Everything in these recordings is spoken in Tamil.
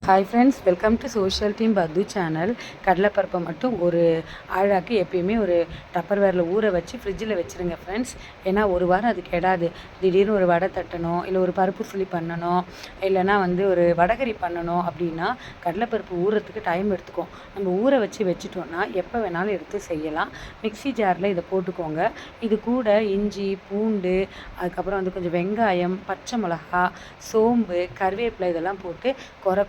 Hi friends, welcome to social team பத்து சேனல். கடலைப்பருப்பை மட்டும் ஒரு ஆழாக்கி எப்பயுமே ஒரு டப்பர்வேரில் ஊற வச்சு ஃப்ரிட்ஜில் வச்சுருங்க ஃப்ரெண்ட்ஸ். ஏன்னா ஒரு வாரம் அது கெடாது. திடீர்னு ஒரு வடை தட்டணும், இல்லை ஒரு பருப்பு சுழி பண்ணணும், இல்லைனா ஒரு வடகரி பண்ணணும் அப்படின்னா கடலைப்பருப்பு ஊறுறதுக்கு டைம் எடுத்துக்கும். நம்ம ஊற வச்சுட்டோன்னா எப்போ வேணாலும் எடுத்து செய்யலாம். மிக்ஸி ஜாரில் இதை போட்டுக்கோங்க. இது கூட இஞ்சி, பூண்டு, அதுக்கப்புறம் கொஞ்சம் வெங்காயம், பச்சை மிளகா, சோம்பு, கருவேப்பிலை இதெல்லாம் போட்டு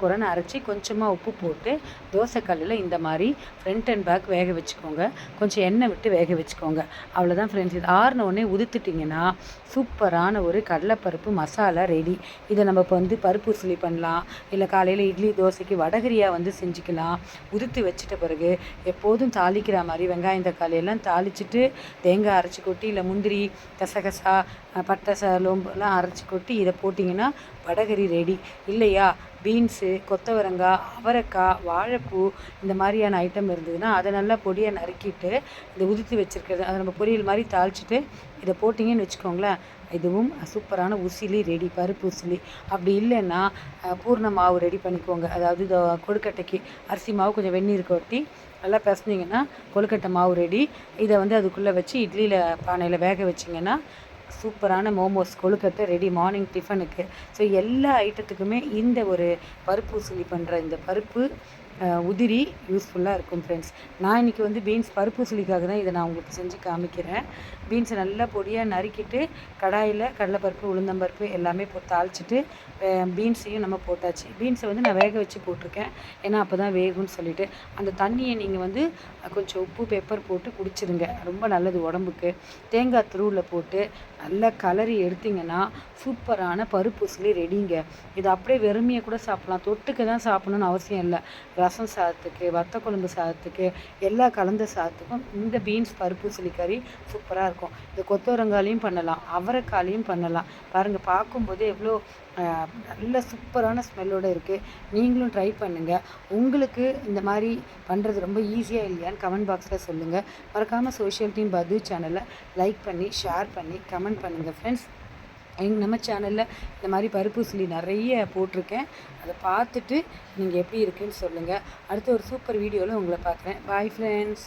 குறைன்னு அரைச்சி கொஞ்சமாக உப்பு போட்டு தோசைக்கல்லில் இந்த மாதிரி ஃப்ரண்ட் அண்ட் பேக் வேக வச்சுக்கோங்க. கொஞ்சம் எண்ணெய் விட்டு வேக வச்சுக்கோங்க. அவ்வளோதான் ஃப்ரெண்ட்ஸ். இது ஆறின உடனே உதுத்துட்டிங்கன்னா சூப்பரான ஒரு கடலைப்பருப்பு மசாலா ரெடி. இதை நம்ம இப்போ பருப்பு சுழி பண்ணலாம், இல்லை காலையில் இட்லி தோசைக்கு வடகரியாக செஞ்சுக்கலாம். உதுத்து வச்சுட்ட பிறகு எப்போதும் தாளிக்கிற மாதிரி வெங்காயம் தக்காளி எல்லாம் தாளிச்சிட்டு தேங்காய் அரைச்சி கொட்டி, இல்லை முந்திரி கசகசா பட்டை லோம்புலாம் அரைச்சி கொட்டி இதை போட்டிங்கன்னா வடகரி ரெடி. இல்லையா பீன்ஸு, கொத்தவரங்காய், அவரைக்காய், வாழைப்பூ இந்த மாதிரியான ஐட்டம் இருந்ததுன்னா அதை நல்லா பொடியாக நறுக்கிட்டு இதை உதுத்து வச்சுருக்கிறது அதை நம்ம பொரியல் மாதிரி தாளிச்சிட்டு இதை போட்டிங்கன்னு வச்சுக்கோங்களேன், இதுவும் சூப்பரான உசிலி ரெடி, பருப்பு உசிலி. அப்படி இல்லைன்னா பூர்ண மாவு ரெடி பண்ணிக்கோங்க. அதாவது கொழுக்கட்டைக்கு அரிசி மாவு கொஞ்சம் வெந்நீர் கொட்டி நல்லா பிசைஞ்சிங்கன்னா கொழுக்கட்டை மாவு ரெடி. இதை அதுக்குள்ளே வச்சு இட்லியில் பானையில் வேக வச்சிங்கன்னா சூப்பரான மோமோஸ் கொழுக்கட்டை ரெடி மார்னிங் டிஃபனுக்கு. ஸோ எல்லா ஐட்டத்துக்குமே இந்த ஒரு பருப்பு உசிலி பண்ணுற இந்த பருப்பு உதிரி யூஸ்ஃபுல்லாக இருக்கும் ஃப்ரெண்ட்ஸ். நான் இன்றைக்கி பீன்ஸ் பருப்பு உசிலிக்காக தான் இதை நான் உங்களுக்கு செஞ்சு காமிக்கிறேன். பீன்ஸை நல்லா பொடியாக நறுக்கிட்டு கடாயில் கடலைப்பருப்பு, உளுந்தம்பருப்பு எல்லாமே போட்டு தாளிச்சிட்டு பீன்ஸையும் நம்ம போட்டாச்சு. பீன்ஸை நான் வேக வச்சு போட்டிருக்கேன். ஏன்னா அப்போ தான் வேகும்னு சொல்லிவிட்டு அந்த தண்ணியை நீங்கள் கொஞ்சம் உப்பு பெப்பர் போட்டு குடிச்சிருங்க. ரொம்ப நல்லது உடம்புக்கு. தேங்காய் துருவில் போட்டு நல்லா கலரி எடுத்திங்கன்னா சூப்பரான பருப்பு உசிலி ரெடிங்க. இது அப்படியே வெறுமையை கூட சாப்பிட்லாம். தொட்டுக்க தான் சாப்பிட்ணுன்னு அவசியம் இல்லை. ரசம் சாதத்துக்கு, வத்த குழம்பு சாதத்துக்கு, எல்லா கலந்த சாதத்துக்கும் இந்த பீன்ஸ் பருப்பு உசிலி கறி சூப்பராக இருக்கும். இந்த கொத்தவரங்காலையும் பண்ணலாம், அவரைக்காலையும் பண்ணலாம். பாருங்கள், பார்க்கும்போது எவ்வளோ நல்ல சூப்பரான ஸ்மெல்லோடு இருக்குது. நீங்களும் ட்ரை பண்ணுங்கள். உங்களுக்கு இந்த மாதிரி பண்ணுறது ரொம்ப ஈஸியாக இல்லையான்னு கமெண்ட் பாக்ஸில் சொல்லுங்கள். மறக்காமல் சோஷியல் டீம் பது சேனலை லைக் பண்ணி, ஷேர் பண்ணி, கமெண்ட் பண்ணுங்கள் ஃப்ரெண்ட்ஸ். நம்ம சேனலில் இந்த மாதிரி பருப்பு உசிலி நிறைய போட்டிருக்கேன். அதை பார்த்துட்டு நீங்கள் எப்படி இருக்குன்னு சொல்லுங்கள். அடுத்த ஒரு சூப்பர் வீடியோவில் உங்களை பார்க்குறேன். Bye friends.